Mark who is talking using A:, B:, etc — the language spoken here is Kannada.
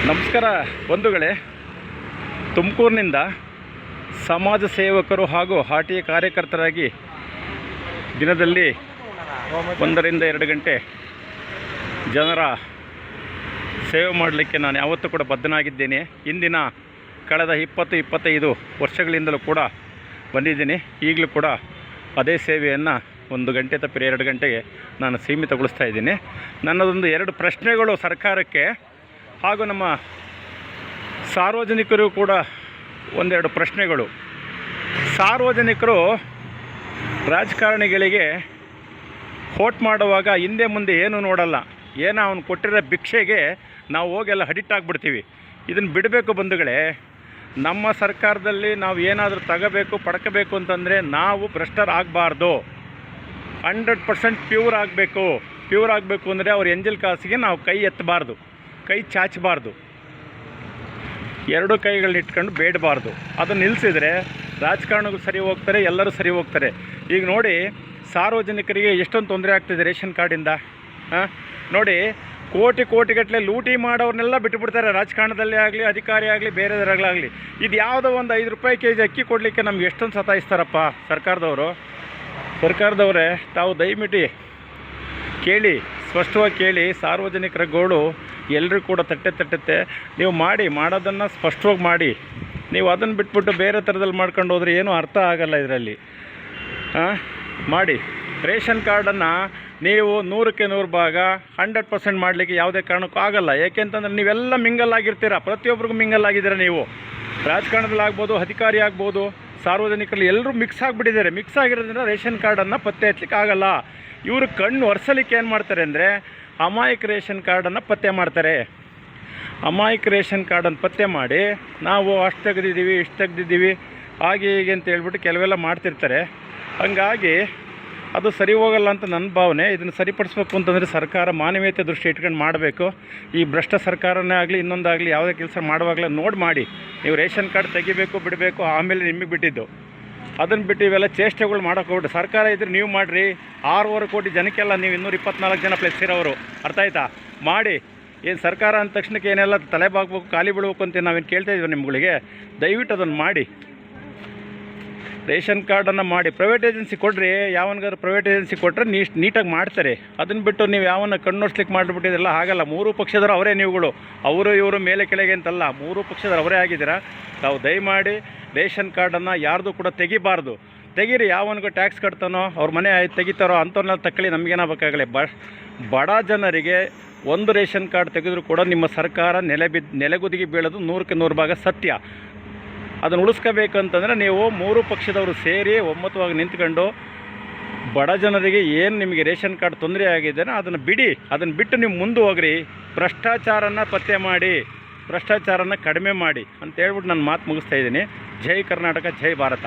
A: ನಮಸ್ಕಾರ ಬಂಧುಗಳೇ. ತುಮಕೂರಿನಿಂದ ಸಮಾಜ ಸೇವಕರು ಹಾಗೂ ಆರ್ಟಿಎ ಕಾರ್ಯಕರ್ತರಾಗಿ ದಿನದಲ್ಲಿ 1 ರಿಂದ 2 ಗಂಟೆ ಜನರ ಸೇವೆ ಮಾಡಲಿಕ್ಕೆ ನಾನು ಯಾವತ್ತೂ ಕೂಡ ಬದ್ಧನಾಗಿದ್ದೇನೆ. ಇಂದಿನ ಕಳೆದ 20-25 ವರ್ಷಗಳಿಂದಲೂ ಕೂಡ ಬಂದಿದ್ದೀನಿ. ಈಗಲೂ ಕೂಡ ಅದೇ ಸೇವೆಯನ್ನು 1 ಗಂಟೆ ತಪ್ಪಿರ 2 ಗಂಟೆಗೆ ನಾನು ಸೀಮಿತಗೊಳಿಸ್ತಾ ಇದ್ದೀನಿ. ನನ್ನದೊಂದು 2 ಪ್ರಶ್ನೆಗಳು ಸರ್ಕಾರಕ್ಕೆ ಹಾಗೂ ನಮ್ಮ ಸಾರ್ವಜನಿಕರು ಕೂಡ 1-2 ಪ್ರಶ್ನೆಗಳು. ಸಾರ್ವಜನಿಕರು ರಾಜಕಾರಣಿಗಳಿಗೆ ವೋಟ್ ಮಾಡುವಾಗ ಹಿಂದೆ ಮುಂದೆ ಏನೂ ನೋಡಲ್ಲ. ಏನೋ ಅವನು ಕೊಟ್ಟಿರೋ ಭಿಕ್ಷೆಗೆ ನಾವು ಹೋಗೆಲ್ಲ ಅಡಿಕ್ಟ್ ಆಗಿಬಿಡ್ತೀವಿ. ಇದನ್ನು ಬಿಡಬೇಕು ಬಂಧುಗಳೇ. ನಮ್ಮ ಸರ್ಕಾರದಲ್ಲಿ ನಾವು ಏನಾದರೂ ತಗೋಬೇಕು ಪಡ್ಕೋಬೇಕು ಅಂತಂದರೆ ನಾವು ಭ್ರಷ್ಟರಾಗಬಾರ್ದು. 100% ಪ್ಯೂರ್ ಆಗಬೇಕು. ಪ್ಯೂರ್ ಆಗಬೇಕು ಅಂದರೆ ಅವ್ರ ಎಂಜಲ್ ಕಾಸಿಗೆ ನಾವು ಕೈ ಎತ್ತಬಾರ್ದು, ಕೈ ಚಾಚಬಾರ್ದು, 2 ಕೈಗಳನ್ನ ಇಟ್ಕೊಂಡು ಬೇಡಬಾರ್ದು. ಅದನ್ನು ನಿಲ್ಲಿಸಿದರೆ ರಾಜಕಾರಣಿಗಳು ಸರಿ ಹೋಗ್ತಾರೆ, ಎಲ್ಲರೂ ಸರಿ ಹೋಗ್ತಾರೆ. ಈಗ ನೋಡಿ, ಸಾರ್ವಜನಿಕರಿಗೆ ಎಷ್ಟೊಂದು ತೊಂದರೆ ಆಗ್ತಿದೆ ರೇಷನ್ ಕಾರ್ಡಿಂದ. ನೋಡಿ, ಕೋಟಿಗಟ್ಟಲೆ ಲೂಟಿ ಮಾಡೋರನ್ನೆಲ್ಲ ಬಿಟ್ಟುಬಿಡ್ತಾರೆ. ರಾಜಕಾರಣದಲ್ಲೇ ಆಗಲಿ, ಅಧಿಕಾರಿ ಆಗಲಿ, ಬೇರೆದರಾಗಲಿ. ಇದು ಯಾವುದೋ ಒಂದು 5 ರೂಪಾಯಿ ಕೆಜಿ ಅಕ್ಕಿ ಕೊಡಲಿಕ್ಕೆ ನಮ್ಗೆ ಎಷ್ಟೊಂದು ಸತಾಯಿಸ್ತಾರಪ್ಪ ಸರ್ಕಾರದವರೇ. ತಾವು ದಯವಿಟ್ಟು ಕೇಳಿ, ಸ್ಪಷ್ಟವಾಗಿ ಕೇಳಿ. ಸಾರ್ವಜನಿಕರ ಗೋಳು ಎಲ್ಲರೂ ಕೂಡ ತಟ್ಟುತ್ತೆ. ನೀವು ಮಾಡೋದನ್ನು ಸ್ಪಷ್ಟವಾಗಿ ಮಾಡಿ. ನೀವು ಅದನ್ನು ಬಿಟ್ಬಿಟ್ಟು ಬೇರೆ ಥರದಲ್ಲಿ ಮಾಡ್ಕೊಂಡು ಹೋದರೆ ಏನೂ ಅರ್ಥ ಆಗಲ್ಲ ಇದರಲ್ಲಿ. ಮಾಡಿ. ರೇಷನ್ ಕಾರ್ಡನ್ನು ನೀವು 100ಕ್ಕೆ 100 ಭಾಗ 100% ಮಾಡಲಿಕ್ಕೆ ಯಾವುದೇ ಕಾರಣಕ್ಕೂ ಆಗಲ್ಲ. ಏಕೆಂತಂದರೆ ನೀವೆಲ್ಲ ಮಿಂಗಲ್ ಆಗಿರ್ತೀರ. ಪ್ರತಿಯೊಬ್ಬರಿಗೂ ಮಿಂಗಲ್ ಆಗಿದ್ದೀರ. ನೀವು ರಾಜಕಾರಣದಲ್ಲಿ ಆಗ್ಬೋದು, ಅಧಿಕಾರಿ ಆಗ್ಬೋದು, ಸಾರ್ವಜನಿಕರಲ್ಲಿ ಎಲ್ಲರೂ ಮಿಕ್ಸ್ ಆಗಿಬಿಟ್ಟಿದ್ದಾರೆ. ಮಿಕ್ಸ್ ಆಗಿರೋದ್ರಿಂದ ರೇಷನ್ ಕಾರ್ಡನ್ನು ಪತ್ತೆ ಹಚ್ಚಲಿಕ್ಕೆ ಆಗಲ್ಲ. ಇವರು ಕಣ್ಣು ಒರೆಸಲಿಕ್ಕೆ ಏನು ಮಾಡ್ತಾರೆ ಅಂದರೆ ಅಮಾಯಕ ರೇಷನ್ ಕಾರ್ಡನ್ನು ಪತ್ತೆ ಮಾಡ್ತಾರೆ. ಅಮಾಯಕ ರೇಷನ್ ಕಾರ್ಡನ್ನು ಪತ್ತೆ ಮಾಡಿ ನಾವು ಅಷ್ಟು ತೆಗೆದಿದ್ದೀವಿ, ಇಷ್ಟು ತೆಗೆದಿದ್ದೀವಿ, ಹಾಗೆ ಹೀಗೆ ಅಂತ ಹೇಳ್ಬಿಟ್ಟು ಕೆಲವೆಲ್ಲ ಮಾಡ್ತಿರ್ತಾರೆ. ಹಂಗಾಗಿ ಅದು ಸರಿ ಹೋಗಲ್ಲ ಅಂತ ನನ್ನ ಭಾವನೆ. ಇದನ್ನು ಸರಿಪಡಿಸ್ಬೇಕು ಅಂತಂದರೆ ಸರ್ಕಾರ ಮಾನವೀಯತೆ ದೃಷ್ಟಿ ಇಟ್ಕೊಂಡು ಮಾಡಬೇಕು. ಈ ಭ್ರಷ್ಟ ಸರ್ಕಾರನೇ ಆಗಲಿ, ಇನ್ನೊಂದಾಗಲಿ, ಯಾವುದೇ ಕೆಲಸ ಮಾಡುವಾಗಲೇ ಮಾಡಿ. ನೀವು ರೇಷನ್ ಕಾರ್ಡ್ ತೆಗಿಬೇಕು ಬಿಡಬೇಕು, ಆಮೇಲೆ ನಿಮಗೆ ಬಿಟ್ಟಿದ್ದು. ಅದನ್ನು ಬಿಟ್ಟು ಇವೆಲ್ಲ ಚೇಷ್ಟೆಗಳು ಮಾಡೋಕೆ ಹೋಗ್ಬಿಟ್ಟು ಸರ್ಕಾರ ಇದ್ರೆ ನೀವು ಮಾಡಿರಿ. 6.5 ಕೋಟಿ ಜನಕ್ಕೆಲ್ಲ ನೀವು 224 ಜನ ಪ್ಲಸ್ ಇರೋರು. ಅರ್ಥ ಆಯ್ತಾ? ಮಾಡಿ. ಏನು ಸರ್ಕಾರ ಅಂದ ತಕ್ಷಣಕ್ಕೆ ಏನೆಲ್ಲ ತಲೆ ಬಾಗ್ಬೇಕು, ಖಾಲಿ ಬಿಡಬೇಕು ಅಂತ ನಾವೇನು ಕೇಳ್ತಾ ಇದ್ದೀವಿ ನಿಮ್ಗಳಿಗೆ. ದಯವಿಟ್ಟು ಅದನ್ನು ಮಾಡಿ. ರೇಷನ್ ಕಾರ್ಡನ್ನು ಮಾಡಿ. ಪ್ರೈವೇಟ್ ಏಜೆನ್ಸಿ ಕೊಡ್ರಿ. ಯಾವನಿಗಾದ್ರು ಪ್ರೈವೇಟ್ ಏಜೆನ್ಸಿ ಕೊಟ್ಟರೆ ನೀಟಾಗಿ ಮಾಡ್ತಾರೆ. ಅದನ್ನು ಬಿಟ್ಟು ನೀವು ಯಾವನ್ನ ಕಣ್ಣೋಡ್ಸ್ಲಿಕ್ಕೆ ಮಾಡಿಬಿಟ್ಟಿದ್ದೆಲ್ಲ ಆಗಲ್ಲ. 3 ಪಕ್ಷದವರು ಅವರೇ ನೀವುಗಳು. ಅವರು ಇವರು ಮೇಲೆ ಕೆಳಗೆ ಅಂತಲ್ಲ, 3 ಪಕ್ಷದವರು ಅವರೇ ಆಗಿದ್ದೀರಾ. ತಾವು ದಯಮಾಡಿ ರೇಷನ್ ಕಾರ್ಡನ್ನು ಯಾರ್ದು ಕೂಡ ತೆಗಿಬಾರ್ದು. ತೆಗೀರಿ. ಯಾವನಿಗೂ ಟ್ಯಾಕ್ಸ್ ಕಟ್ತಾನೋ, ಅವ್ರ ಮನೆ ತೆಗಿತಾರೋ ಅಂಥವ್ರನ್ನ ತಕ್ಕಳಿ, ನಮಗೇನಾಗಬೇಕಾಗಲಿ. ಬಡ ಜನರಿಗೆ 1 ರೇಷನ್ ಕಾರ್ಡ್ ತೆಗೆದರೂ ಕೂಡ ನಿಮ್ಮ ಸರ್ಕಾರ ನೆಲೆಗುದಿಗೆ ಬೀಳೋದು 100ಕ್ಕೆ 100 ಭಾಗ ಸತ್ಯ. ಅದನ್ನು ಉಳಿಸ್ಕೋಬೇಕಂತಂದರೆ ನೀವು 3 ಪಕ್ಷದವರು ಸೇರಿ ಒಮ್ಮತವಾಗಿ ನಿಂತ್ಕೊಂಡು ಬಡ ಜನರಿಗೆ ಏನು ನಿಮಗೆ ರೇಷನ್ ಕಾರ್ಡ್ ತೊಂದರೆ ಆಗಿದೆ ಅದನ್ನು ಬಿಡಿ. ಅದನ್ನು ಬಿಟ್ಟು ನೀವು ಮುಂದೆ ಹೋಗ್ರಿ. ಭ್ರಷ್ಟಾಚಾರನ ಪತ್ತೆ ಮಾಡಿ, ಭ್ರಷ್ಟಾಚಾರನ ಕಡಿಮೆ ಮಾಡಿ ಅಂತ ಹೇಳ್ಬಿಟ್ಟು ನಾನು ಮಾತು ಮುಗಿಸ್ತಾ ಇದ್ದೀನಿ. ಜೈ ಕರ್ನಾಟಕ, ಜೈ ಭಾರತ.